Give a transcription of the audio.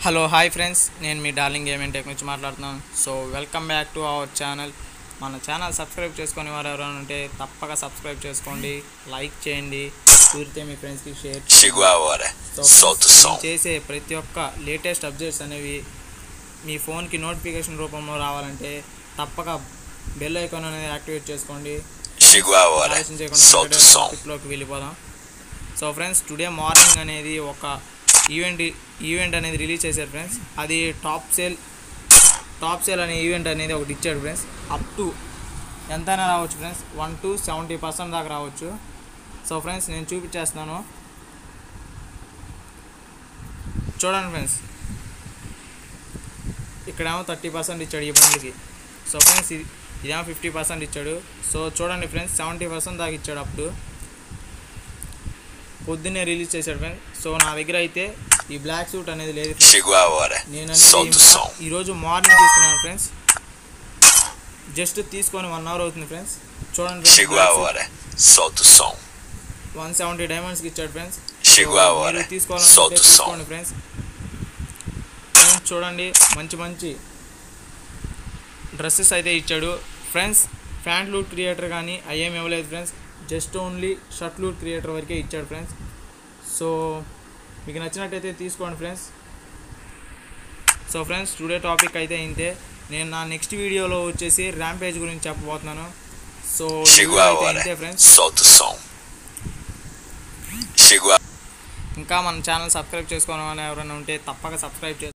Hello hi friends, నేను మీ darling gaming tech నుంచి మాట్లాడుతున్నాను. So welcome back to our channel. మన ఛానల్ సబ్స్క్రైబ్ చేసుకునే వారు ఎవరైనా ఉంటే తప్పక సబ్స్క్రైబ్ చేసుకోండి, లైక్ చేయండి, కుదిరితే మీ ఫ్రెండ్స్కి షేర్ చేయండి. చేసే ప్రతి ఒక్క లేటెస్ట్ అప్డేట్స్ అనేవి మీ ఫోన్కి నోటిఫికేషన్ రూపంలో రావాలంటే తప్పక బెల్ ఐకాన్ అనేది యాక్టివేట్ చేసుకోండి. ఆలోచన చేయకుండా టాపిక్లోకి వెళ్ళిపోదాం. సో ఫ్రెండ్స్, టుడే మార్నింగ్ అనేది ఒక ఈవెంట్ అనేది రిలీజ్ చేశారు ఫ్రెండ్స్. అది టాప్ సేల్ అనే ఈవెంట్ అనేది ఒకటి ఇచ్చాడు ఫ్రెండ్స్. అప్ టు ఎంతైనా రావచ్చు ఫ్రెండ్స్, 1 to 70% దాకా రావచ్చు. సో ఫ్రెండ్స్, నేను చూపించేస్తున్నాను, చూడండి ఫ్రెండ్స్. ఇక్కడేమో 30% ఇచ్చాడు ఈ బండికి. సో ఫ్రెండ్స్, ఇదేమో 50% ఇచ్చాడు. సో చూడండి ఫ్రెండ్స్, 70% దాకా ఇచ్చాడు. అప్పుడు పొద్దున్నే రిలీజ్ చేశాడు ఫ్రెండ్స్. సో నా దగ్గర అయితే ఈ బ్లాక్ సూట్ అనేది లేదు. నేను ఈరోజు మార్నింగ్ తీసుకున్నాను ఫ్రెండ్స్. జస్ట్ తీసుకొని 1 hour అవుతుంది ఫ్రెండ్స్. చూడండి, 170 డైమండ్స్కి ఇచ్చాడు ఫ్రెండ్స్. తీసుకోవాలంటే తీసుకోండి ఫ్రెండ్స్. చూడండి, మంచి డ్రెస్సెస్ అయితే ఇచ్చాడు ఫ్రెండ్స్. ప్యాంట్ లూట్ క్రియేటర్ కానీ అయ్యేమి ఇవ్వలేదు friends. Just only shirt loot creator వరకే ఇచ్చాడు ఫ్రెండ్స్. సో మీకు నచ్చినట్టయితే తీసుకోండి friends. So friends, today topic అయితే ఇంతే. నేను నా నెక్స్ట్ వీడియోలో వచ్చేసి ర్యాంపేజ్ గురించి చెప్పబోతున్నాను. సో ఇంతే ఫ్రెండ్స్. ఇంకా మన ఛానల్ సబ్స్క్రైబ్ చేసుకోవాలని ఎవరైనా ఉంటే తప్పక సబ్స్క్రైబ్ చేసుకోండి.